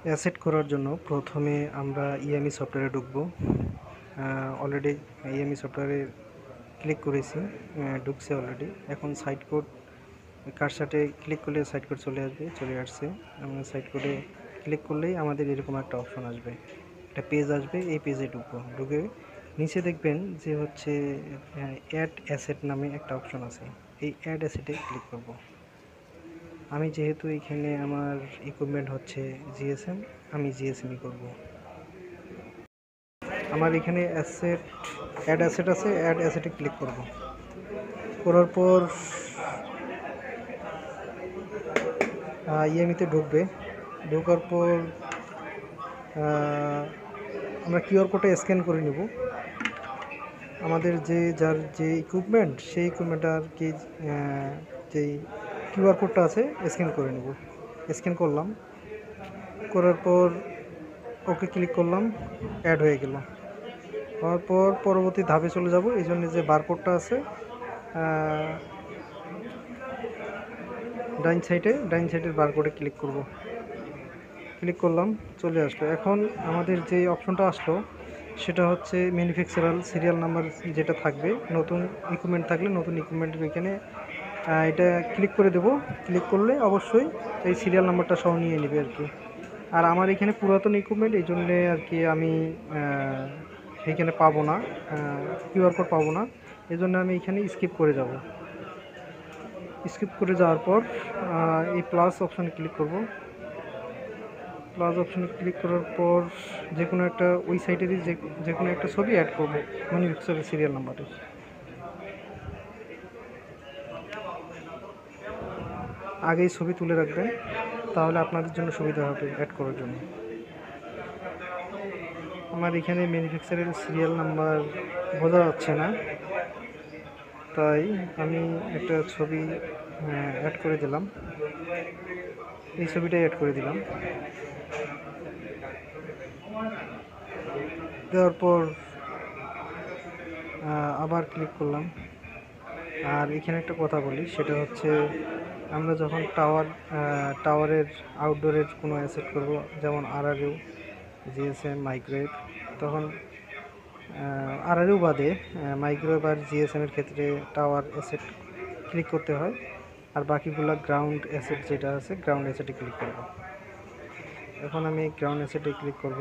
Asset করার জন্য প্রথমে আমরা ইএমই সফটওয়্যারে ঢুকবো। অলরেডি ইএমই সফটওয়্যারে ক্লিক করেছি, ঢুকছে অলরেডি। এখন সাইট কোড কার্সারে ক্লিক করলে সাইট কোড চলে আসছে। আমরা সাইট কোডে ক্লিক করলেই আমাদের এরকম একটা অপশন আসবে, একটা পেজ আসবে। এই পেজে ঢুকে নিচে দেখবেন যে হচ্ছে অ্যাড অ্যাসেট নামে একটা অপশন আছে। এই অ্যাড অ্যাসেটে ক্লিক করব। আমি যেহেতু এখানে আমার ইকুইপমেন্ট হচ্ছে জিএসএম, আমি জিএসএমই করব। আমার এখানে অ্যাড অ্যাসেট আছে, অ্যাড অ্যাসেটে ক্লিক করব। করার পর ইএমইতে ঢুকবে। ঢোকার পর আমরা কিউআর কোডটা স্ক্যান করে নেব। আমাদের যার যে ইকুইপমেন্ট, সেই ইকুইপমেন্টটার কি যেই কিউআর কোডটা আছে স্ক্যান করে নেব। স্ক্যান করলাম, করার পর ওকে ক্লিক করলাম, অ্যাড হয়ে গেল। হওয়ার পর পরবর্তী ধাপে চলে যাব। এই জন্য যে বারকোডটা আছে ডাইন সাইডের বারকোডে ক্লিক করব। ক্লিক করলাম, চলে আসলো। এখন আমাদের যে অপশনটা আসলো সেটা হচ্ছে ম্যানুফ্যাকচারার সিরিয়াল নাম্বার যেটা থাকবে। নতুন ইকুইপমেন্ট থাকলে নতুন ইকুইপমেন্টের এখানে এটা ক্লিক করে দেব। ক্লিক করলে অবশ্যই এই সিরিয়াল নাম্বারটা সহ নিয়ে নেবে আর কি। আর আমার এখানে পুরাতন ইকুইপমেন্ট, এই জন্যে আর কি আমি এখানে পাবো না, কিউআর কোড পাবো না। এই জন্য আমি এখানে স্কিপ করে যাব। স্কিপ করে যাওয়ার পর এই প্লাস অপশানে ক্লিক করব। প্লাস অপশানে ক্লিক করার পর যে কোনো একটা ওই সাইটেরই যে কোনো একটা ছবি অ্যাড করবো ম্যানুফ্যাকচারের সিরিয়াল নাম্বারে। আগেই ছবি তুলে রাখবেন, তাহলে আপনাদের জন্য সুবিধা হবে অ্যাড করার জন্য। আমার এখানে ম্যানুফ্যাকচারের সিরিয়াল নাম্বার বোঝা যাচ্ছে না, তাই আমি একটা ছবি অ্যাড করে দিলাম। এই ছবিটাই অ্যাড করে দিলাম। দেওয়ার পর আবার ক্লিক করলাম। আর এখানে একটা কথা বলি, সেটা হচ্ছে আমরা যখন টাওয়ারের আউটডোরের কোনো অ্যাসেট করব, যেমন আরআরইউ, জিএসএম, মাইক্রোওয়েভ, তখন আরআরইউ বাদে মাইক্রোওয়েভ আর জিএসএমের ক্ষেত্রে টাওয়ার অ্যাসেট ক্লিক করতে হয়। আর বাকিগুলো গ্রাউন্ড অ্যাসেট যেটা আছে, গ্রাউন্ড অ্যাসেটে ক্লিক করব। এখন আমি গ্রাউন্ড অ্যাসেটে ক্লিক করব।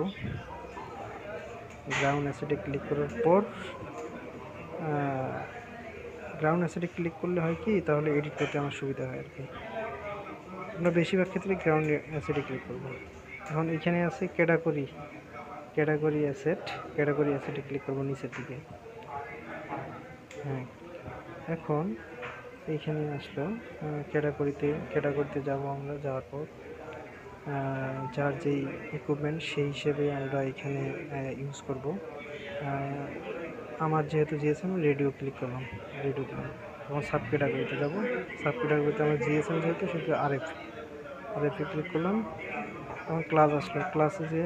গ্রাউন্ড অ্যাসেটে ক্লিক করার পর গ্রাউন্ড অ্যাসেটে ক্লিক করলে হয় কি, তাহলে এডিট করতে আমার সুবিধা হয় আর কি। আমরা বেশিরভাগ ক্ষেত্রে গ্রাউন্ড অ্যাসেটে ক্লিক করব। এখন এখানে আছে ক্যাটাগরি অ্যাসেটে ক্লিক করব নিচের দিকে। হ্যাঁ, এখন এইখানে আসলো ক্যাটাগরিতে যাব আমরা। যাওয়ার পর যার যেই ইকুইপমেন্ট সেই হিসেবে আমরা এখানে ইউজ করব। আমার যেহেতু জিএসএম, রেডিও ক্লিক করলাম। তখন সাব ক্যাটাগরিতে যাব। সাব ক্যাটাগরিতে আমার জিএসএম যেহেতু, সেহেতু আরএফে ক্লিক করলাম। তখন ক্লাস আসলো, ক্লাসে যে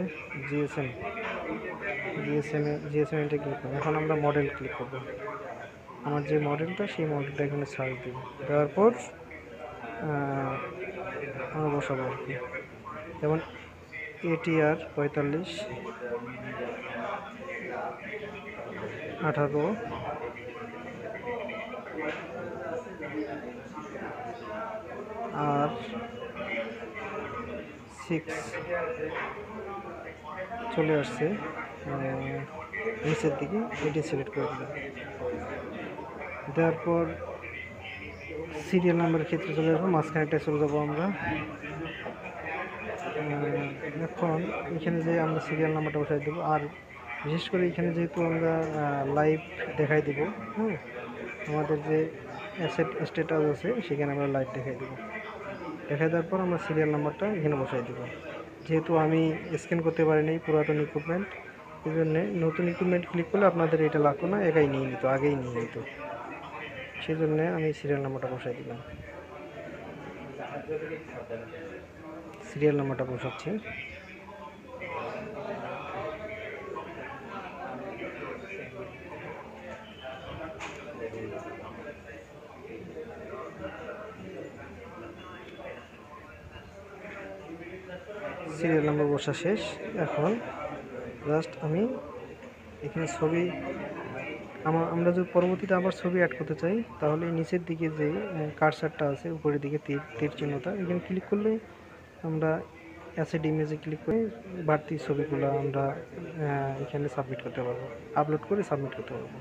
জিএসএম এটা ক্লিক করবো। এখন আমরা মডেল ক্লিক করব। আমার যে মডেলটা, সেই মডেলটা এখানে সার্চ দেব। দেওয়ার পর আমরা বসাবো আর কি। যেমন ATR 45 18 আর 6 চলে আসছে নিচের দিকে। এটি সিলেক্ট করে দিলাম। দেওয়ার পর সিরিয়াল নাম্বারের ক্ষেত্রে চলে যাবো, মাঝখানেটা চলে যাবো আমরা। এখন এখানে যে আমরা সিরিয়াল নাম্বারটা বসাই দেবো। আর বিশেষ করে এখানে যেহেতু আমরা লাইভ দেখাই দেবো, হ্যাঁ, আমাদের যে অ্যাসেট স্ট্যাটাস আছে সেখানে আমরা লাইভ দেখাই দেবো। দেখাই দেওয়ার পর আমরা সিরিয়াল নাম্বারটা এখানে বসাই দেবো। যেহেতু আমি স্ক্যান করতে পারিনি পুরাতন ইকুইপমেন্ট, এই জন্যে নতুন ইকুইপমেন্ট ক্লিক করলে আপনাদের এটা লাগতো না, আগেই নিয়ে নিত। সেই জন্যে আমি সিরিয়াল নাম্বারটা বসাচ্ছি। সিরিয়াল নাম্বার বসা শেষ। এখন জাস্ট আমি এখানে ছবি আমরা যদি পরবর্তীতে আবার ছবি অ্যাড করতে চাই, তাহলে নিচের দিকে যে কার্সারটা আছে উপরের দিকে তীর চিহ্নটা, এখানে ক্লিক করলে আমরা অ্যাসেট ইমেজে ক্লিক করে বাড়তি ছবিগুলো আমরা এখানে সাবমিট করতে পারবো, আপলোড করে সাবমিট করতে পারবো।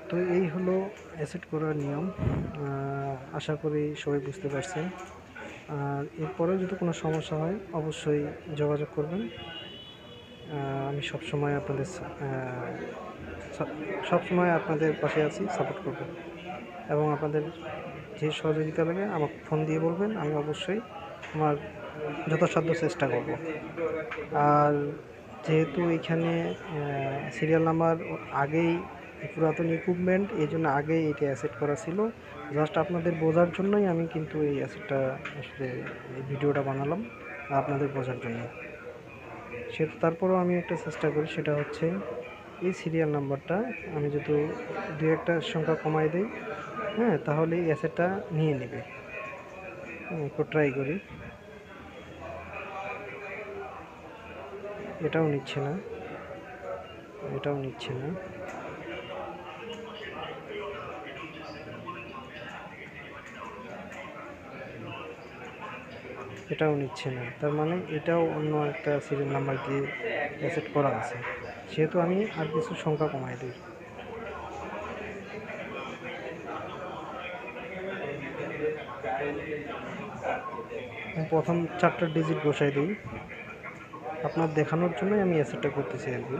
তো এই হলো অ্যাসেট করার নিয়ম। আশা করি সবাই বুঝতে পারছেন। আর এরপরেও যদি কোনো সমস্যা হয় অবশ্যই যোগাযোগ করবেন। আমি সবসময় আপনাদের পাশে আছি, সাপোর্ট করব। এবং আপনাদের যে সহযোগিতা লাগে আমাকে ফোন দিয়ে বলবেন, আমি অবশ্যই আমার যথাসাধ্য চেষ্টা করব। আর যেহেতু এখানে সিরিয়াল নাম্বার আগেই পুরাতন ইকুইপমেন্ট, এই জন্য আগেই এটা অ্যাসেট করা ছিল। জাস্ট আপনাদের বোঝার জন্যই আমি কিন্তু এই অ্যাসেটটা আসলে এই ভিডিওটা বানালাম, আপনাদের বোঝার জন্য। তারপরেও আমি একটা চেষ্টা করি, সেটা হচ্ছে এই সিরিয়াল নাম্বারটা আমি যদি দু একটা সংখ্যা কমাই দিই, হ্যাঁ, তাহলে এই অ্যাসেটটা নিয়ে নেবে। একটু ট্রাই করি। এটাও নিচ্ছে না, এটাও নিচ্ছে না। এটাও নিচ্ছে না, তার মানে এটাও অন্য একটা সিরিয়াল নাম্বার দিয়ে অ্যাসেট করা আছে। সেহেতু আমি আর কিছু সংখ্যা কমাই দিই। প্রথম 4টা ডিজিট বসাই দিই, আপনার দেখানোর জন্যই আমি অ্যাসেটটা করতেছি আর কি।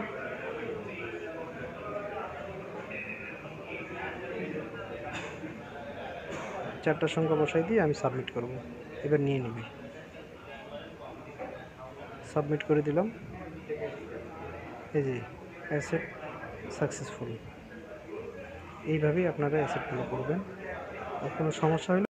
চারটা সংখ্যা বসাই দিয়ে আমি সাবমিট করব। এবার নিয়ে নিবি। সাবমিট করে দিলাম। এই যে অ্যাসেট সাকসেসফুল। এইভাবেই আপনারা অ্যাসেটগুলো করবেন। আর কোনো সমস্যা হলে